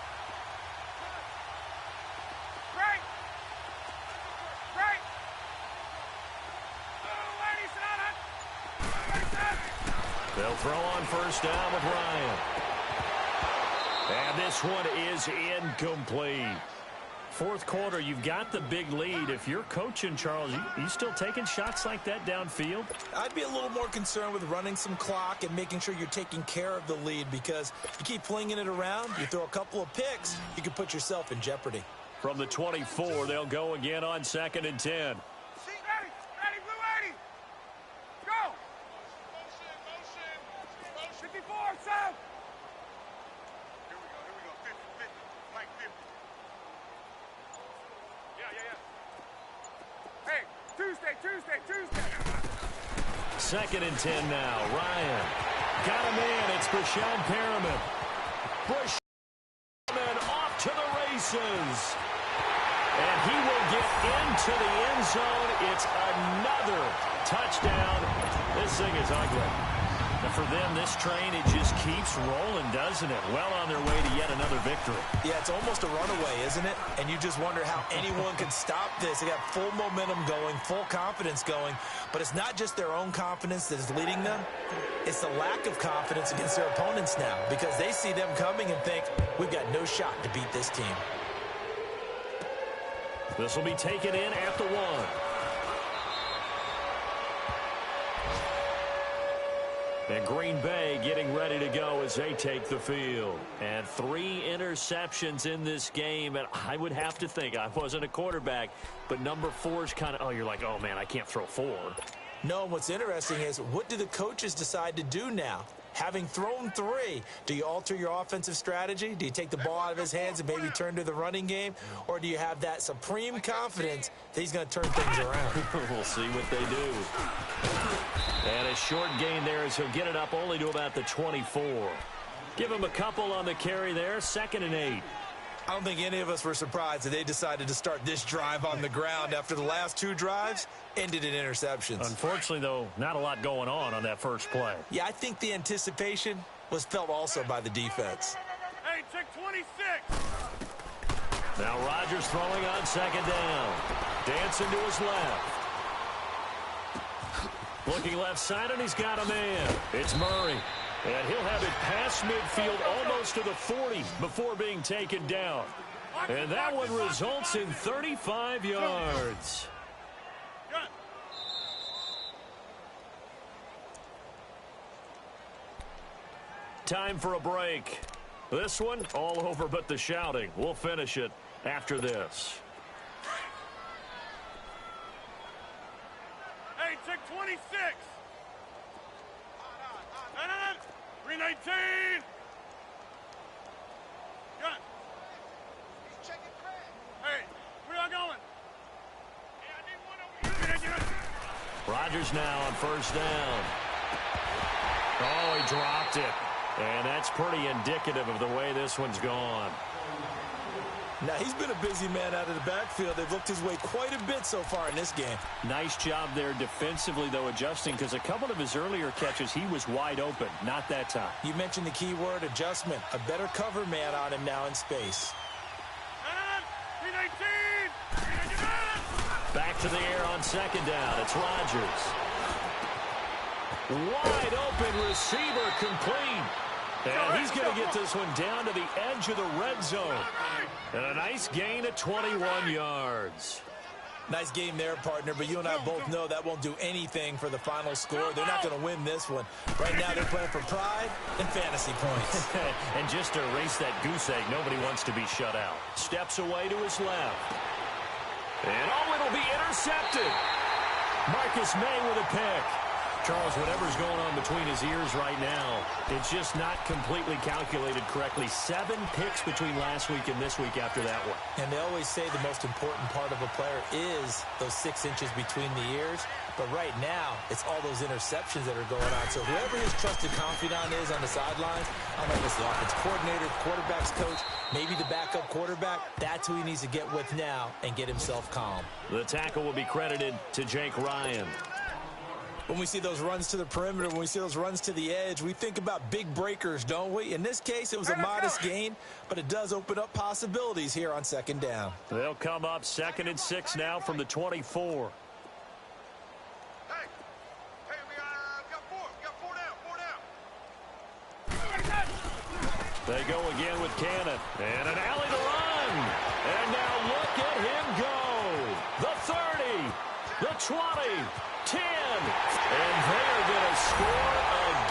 They'll throw on 1st down with Ryan. And this one is incomplete. 4th quarter, you've got the big lead. If you're coaching, Charles, you still taking shots like that downfield? I'd be a little more concerned with running some clock and making sure you're taking care of the lead, because you keep flinging it around, you throw a couple of picks, you can put yourself in jeopardy. From the 24, they'll go again on 2nd and 10. Ready, Blue 80. Go. Motion. 54, south. Here we go. 50. Mike, 50. Yeah. Hey, Tuesday. 2nd and 10 now. Ryan got a man. It's Brashad Perriman. Brashad off to the races. And he will get into the end zone. It's another touchdown. This thing is ugly. And for them, this train, it just keeps rolling, doesn't it? Well on their way to yet another victory. Yeah, it's almost a runaway, isn't it? And you just wonder how anyone could stop this. They got full momentum going, full confidence going. But it's not just their own confidence that is leading them. It's the lack of confidence against their opponents now, because they see them coming and think, we've got no shot to beat this team. This will be taken in at the 1. And Green Bay getting ready to go as they take the field. And 3 interceptions in this game. And I would have to think, I wasn't a quarterback, but number 4 is kind of, you're like, oh, man, I can't throw 4. No, what's interesting is, what do the coaches decide to do now? Having thrown 3, do you alter your offensive strategy? Do you take the ball out of his hands and maybe turn to the running game? Or do you have that supreme confidence that he's going to turn things around? We'll see what they do. And a short gain there as he'll get it up only to about the 24. Give him a couple on the carry there. 2nd and 8. I don't think any of us were surprised that they decided to start this drive on the ground after the last 2 drives ended in interceptions. Unfortunately, though, not a lot going on that first play. Yeah, I think the anticipation was felt also by the defense. Hey, check 26. Now Rodgers throwing on 2nd down. Dancing to his left. Looking left side, and he's got a man. It's Murray. And he'll have it past midfield almost to the 40 before being taken down. And that one results in 35 yards. Time for a break. This one, all over but the shouting. We'll finish it after this. Hey, check 26. 319. Got it. He's checking Craig. Hey, where y'all going? Hey, I need one over here. Rodgers now on 1st down. Oh, he dropped it. And that's pretty indicative of the way this one's gone. Now, he's been a busy man out of the backfield. They've looked his way quite a bit so far in this game. Nice job there defensively, though, adjusting, because a couple of his earlier catches, he was wide open. Not that time. You mentioned the key word, adjustment. A better cover man on him now in space. 319. Back to the air on 2nd down. It's Rodgers. Wide open receiver complete. And he's going to get this one down to the edge of the red zone. And a nice gain of 21 yards. Nice game there, partner, but you and I both know that won't do anything for the final score. They're not going to win this one. Right now they're playing for pride and fantasy points. And just to erase that goose egg, nobody wants to be shut out. Steps away to his left. And it'll be intercepted. Marcus May with a pick. Charles, whatever's going on between his ears right now, it's just not completely calculated correctly. 7 picks between last week and this week after that one. And they always say the most important part of a player is those 6 inches between the ears. But right now, it's all those interceptions that are going on. So whoever his trusted confidant is on the sidelines, I don't know if it's the offense coordinator, the quarterback's coach, maybe the backup quarterback, that's who he needs to get with now and get himself calm. The tackle will be credited to Jake Ryan. When we see those runs to the perimeter, when we see those runs to the edge, we think about big breakers, don't we? In this case, it was a modest gain, but it does open up possibilities here on 2nd down. They'll come up 2nd and 6 now from the 24. Hey, we got 4. We got 4 down. They go again with Cannon. And an alley to run. And now look at him go. The 30, the 20. 10, and they're going to score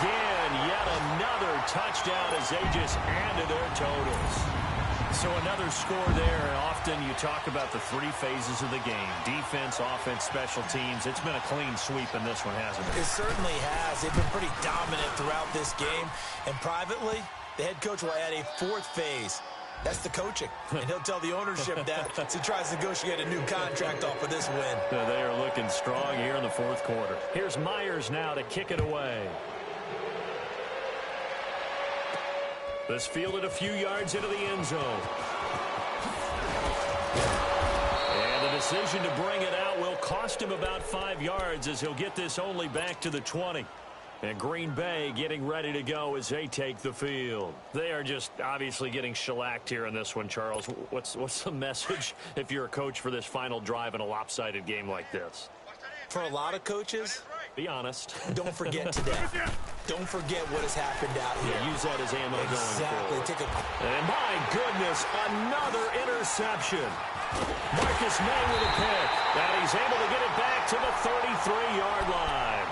again. Yet another touchdown as they just added their totals. So another score there. Often you talk about the 3 phases of the game. Defense, offense, special teams. It's been a clean sweep in this one, hasn't it? It certainly has. They've been pretty dominant throughout this game. And privately, the head coach will add a 4th phase. That's the coaching. And he'll tell the ownership that as he tries to negotiate a new contract off of this win. They are looking strong here in the fourth quarter. Here's Myers now to kick it away. This fielded a few yards into the end zone. And the decision to bring it out will cost him about 5 yards as he'll get this only back to the 20. And Green Bay getting ready to go as they take the field. They are just obviously getting shellacked here in this one, Charles. What's the message if you're a coach for this final drive in a lopsided game like this? For a lot of coaches, be honest. Don't forget today. Don't forget what has happened out here. Yeah, use that as ammo exactly. going forward. And my goodness, another interception. Marcus May with a pick. And he's able to get it back to the 33-yard line.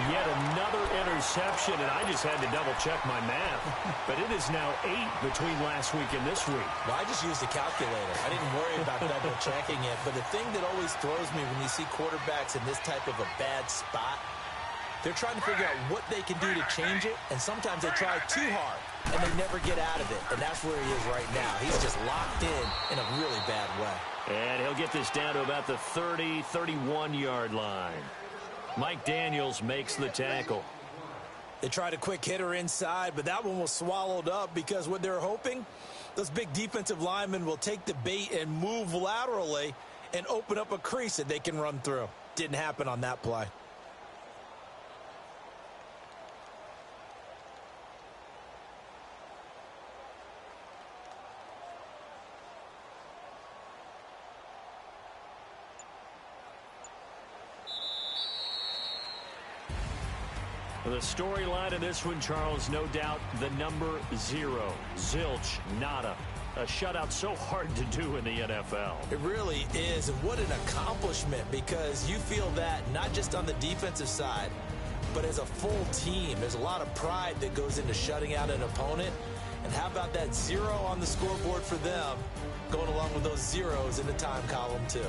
Yet another interception, and I just had to double-check my math. But it is now 8 between last week and this week. Well, I just used a calculator. I didn't worry about double-checking it. But the thing that always throws me when you see quarterbacks in this type of a bad spot, they're trying to figure out what they can do to change it, and sometimes they try too hard, and they never get out of it. And that's where he is right now. He's just locked in a really bad way. And he'll get this down to about the 30, 31-yard line. Mike Daniels makes the tackle. They tried a quick hitter inside, but that one was swallowed up because what they're hoping, those big defensive linemen will take the bait and move laterally and open up a crease that they can run through. Didn't happen on that play. The storyline of this one, Charles, no doubt the number 0. Zilch, nada. A shutout so hard to do in the NFL. It really is, and what an accomplishment, because you feel that not just on the defensive side, but as a full team. There's a lot of pride that goes into shutting out an opponent. And how about that 0 on the scoreboard for them, going along with those zeros in the time column, too.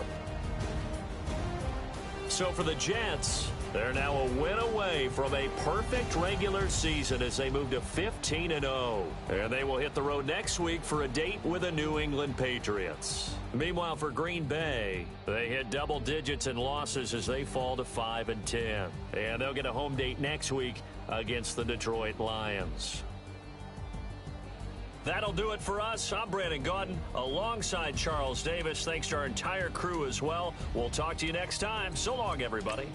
So for the Jets, they're now a win away from a perfect regular season as they move to 15-0. And they will hit the road next week for a date with the New England Patriots. Meanwhile, for Green Bay, they hit double digits in losses as they fall to 5-10. And they'll get a home date next week against the Detroit Lions. That'll do it for us. I'm Brandon Gaudin alongside Charles Davis. Thanks to our entire crew as well. We'll talk to you next time. So long, everybody.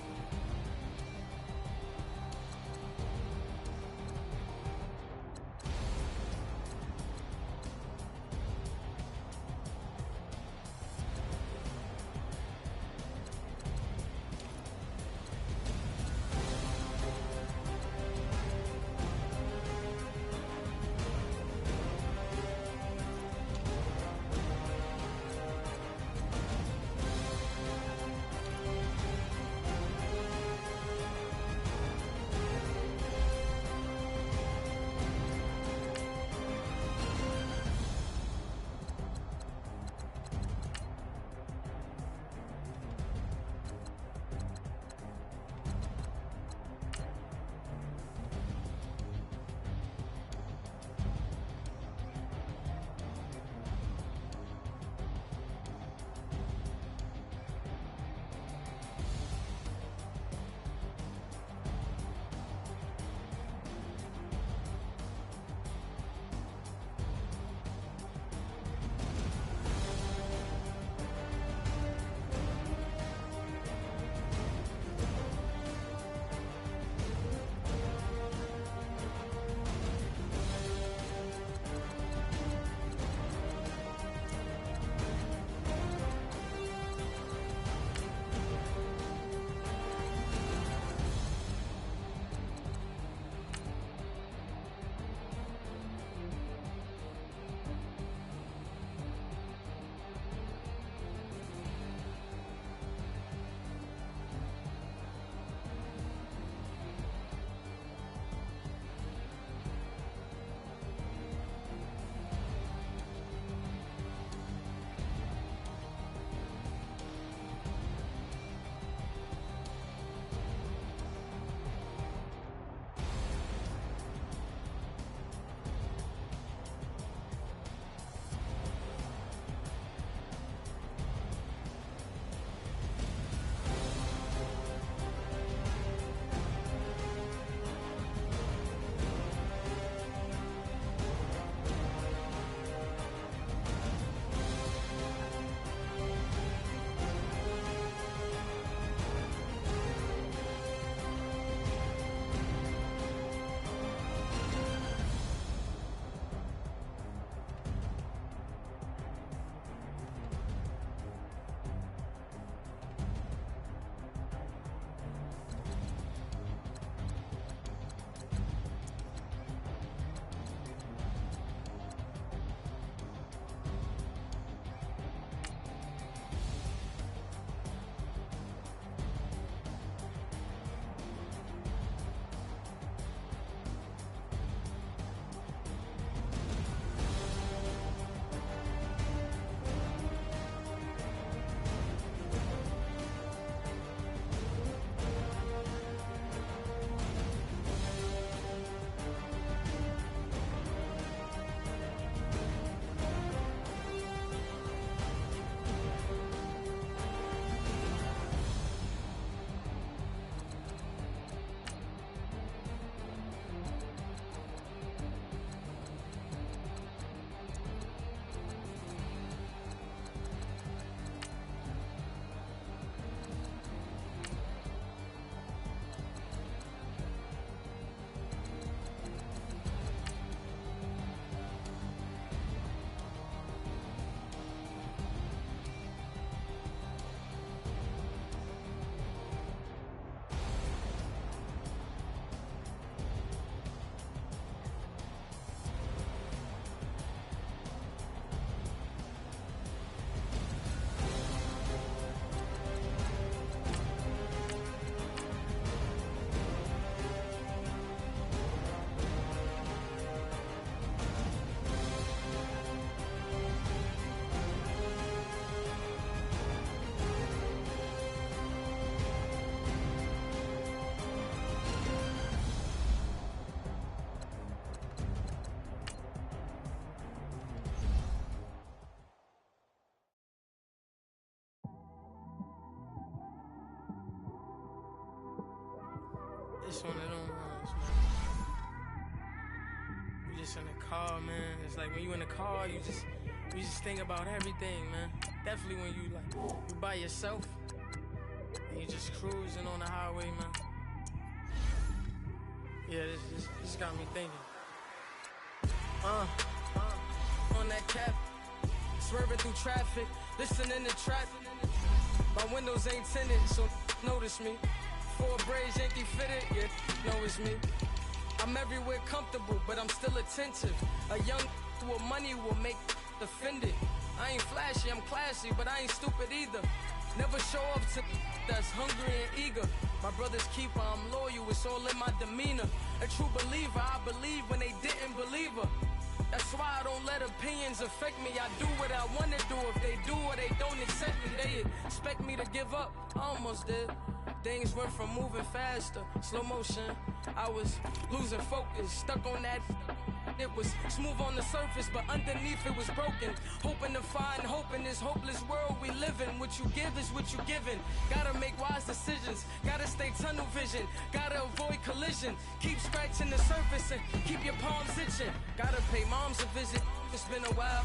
It's one of them ones, man. You just in the car, man. It's like when you in the car, you just think about everything, man. Definitely when you by yourself and you just cruising on the highway, man. Yeah, this got me thinking. On that cap, swerving through traffic, listening to trap. My windows ain't tinted, so notice me. Four braids, Yankee fitted, yeah, know it's me. I'm everywhere comfortable, but I'm still attentive. A young with money will make offended. I ain't flashy, I'm classy, but I ain't stupid either. Never show up to that's hungry and eager. My brother's keeper, I'm loyal, it's all in my demeanor. A true believer, I believe when they didn't believe her. That's why I don't let opinions affect me. I do what I want to do. If they do or they don't accept me, they expect me to give up. I almost did. Things went from moving faster, slow motion. I was losing focus, stuck on that. It was smooth on the surface, but underneath it was broken. Hoping to find hope in this hopeless world we live in. What you give is what you given. Gotta make wise decisions. Gotta stay tunnel vision. Gotta avoid collision. Keep scratching the surface and keep your palms itching. Gotta pay moms a visit. It's been a while.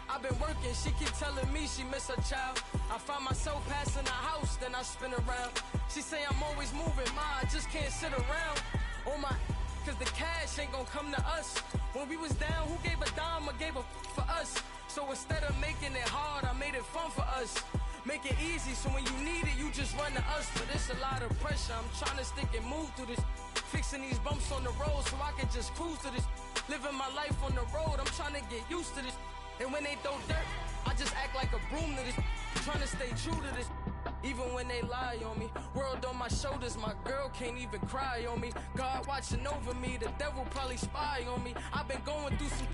I've been working, she keep telling me she miss her child. I find myself passing the house, then I spin around. She say I'm always moving, ma, I just can't sit around. Oh my, cause the cash ain't gon' come to us. When we was down, who gave a dime or gave a for us? So instead of making it hard, I made it fun for us. Make it easy, so when you need it, you just run to us. But it's a lot of pressure, I'm trying to stick and move through this. Fixing these bumps on the road so I can just cruise to this. Living my life on the road, I'm trying to get used to this. And when they throw dirt, I just act like a broom to this. Trying to stay true to this. Even when they lie on me. World on my shoulders, my girl can't even cry on me. God watching over me, the devil probably spy on me. I've been going through some.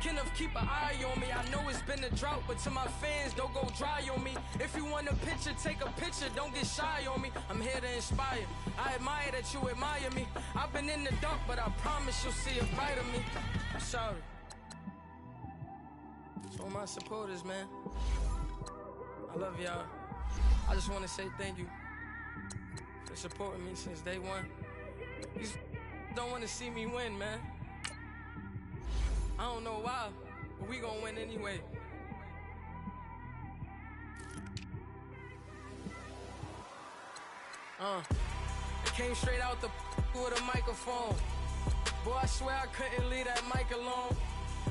Kenneth, keep an eye on me. I know it's been a drought, but to my fans, don't go dry on me. If you want a picture, take a picture, don't get shy on me. I'm here to inspire. I admire that you admire me. I've been in the dark, but I promise you'll see a brighter me. I'm sorry. To all my supporters, man, I love y'all. I just want to say thank you for supporting me since day one. You don't want to see me win, man. I don't know why, but we gonna win anyway. It came straight out the with a microphone. Boy, I swear I couldn't leave that mic alone.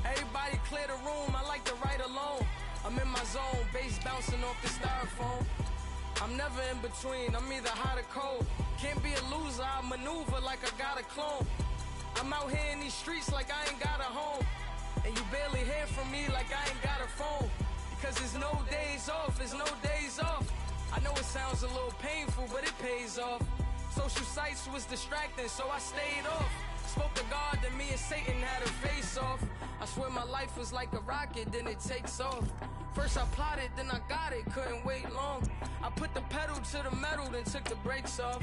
Everybody clear the room, I like to write alone. I'm in my zone, bass bouncing off the styrofoam. I'm never in between, I'm either hot or cold. Can't be a loser, I maneuver like I got a clone. I'm out here in these streets like I ain't got a home. And you barely hear from me like I ain't got a phone. Because there's no days off, there's no days off. I know it sounds a little painful, but it pays off. Social sites was distracting, so I stayed off. Spoke to God, then me and Satan had a face off. I swear my life was like a rocket, then it takes off. First I plotted, then I got it, couldn't wait long. I put the pedal to the metal, then took the brakes off.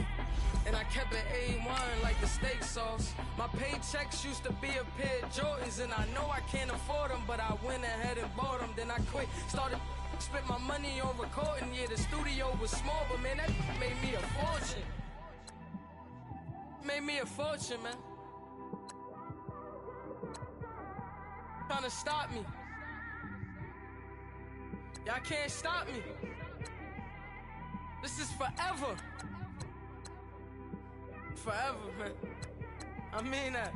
And I kept it A1 like the steak sauce. My paychecks used to be a pair of Jordans, and I know I can't afford them, but I went ahead and bought them. Then I quit, started spent my money on recording. Yeah, the studio was small, but man, that made me a fortune. Made me a fortune, man. Trying to stop me. Y'all can't stop me. This is forever. Forever, man. I mean that.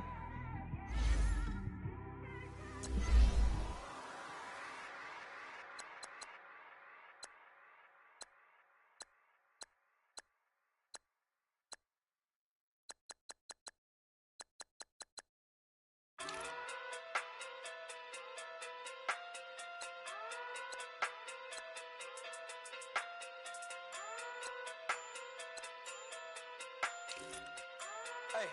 Hey.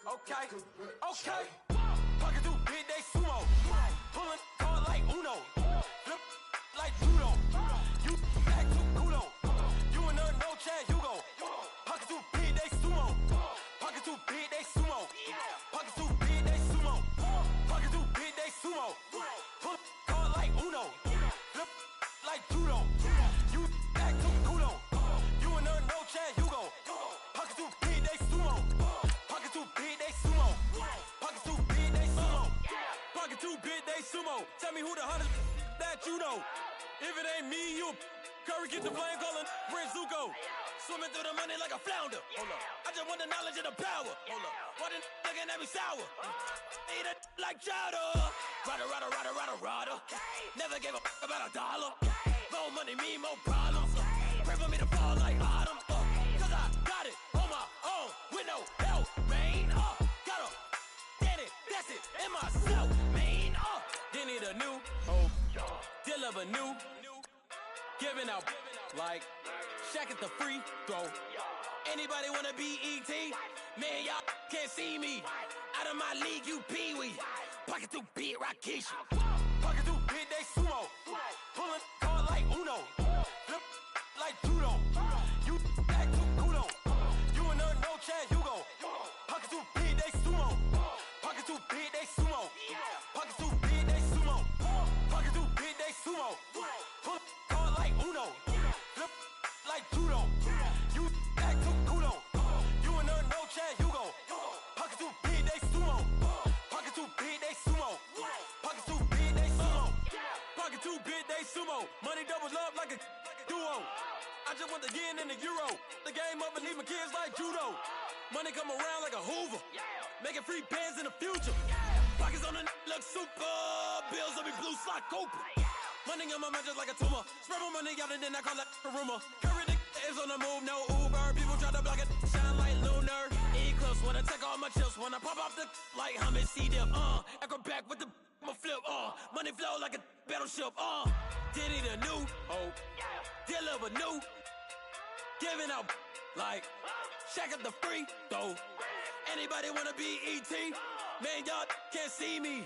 Okay. Pocket through big day sumo. Pulling card like Uno. Flip like judo. You act too kudo. You and her no Chad Hugo. Pocket through big day sumo. Pocket through big day sumo. Pocket through big day sumo. Pocket through big day sumo. Pull card like Uno. Flip like judo. You act too kudo. You and her no Chad Hugo. Pocket through big day sumo. sumo. Tell me who the hottest that you know. If it ain't me, you Curry get the flame calling Prince Zuko. Swimming through the money like a flounder. Hold up. I just want the knowledge and the power. Hold up. Why the looking at me sour? Eat it like chowder. Rada. Never gave a about a dollar. More money mean more problems. Pray for me to fall like autumn. Cause I got it on my own with no help, man. Got a daddy, that's it, in myself, man. They need a new hope. Deal of a new. Giving out like Shaq at the free throw. Anybody wanna be ET? Man, y'all can't see me. Out of my league, you pee-wee. Pocket through beat Rakishi. Pocket through big, they sumo. Pulling card like Uno. Flip like judo. You act too kudo. You and her, no chance, you go. Pocket through big, they sumo. Pocket through big, they sumo. Pocket through big, they sumo. Pocket through big, they sumo. Pull card like Uno. Flip like judo. You act too kudo. You and her, no chance, you go. Pocket too big, they sumo. Pocket too big, they sumo. Pocket too big, they sumo. Pocket too big, they sumo. Money doubles up like a duo. I just want the yen and the euro. The game up and leave my kids like judo. Money come around like a Hoover. Making free bands in the future. Pockets on the look super. Bills on me blue slot Cooper. Money on my mind just like a tumor. Spread my money out and then I call that a rumor. Curry is on the move, no Uber. People try to block it, shine like lunar. Eclipse, wanna take all my chips. Wanna pop off the like Hummus, see them, acrobat with the I'ma flip, money flow like a battleship, Diddy the new hope, deal of a new. Giving out like Shaq at the free throw. Anybody wanna be ET? Man, y'all can't see me.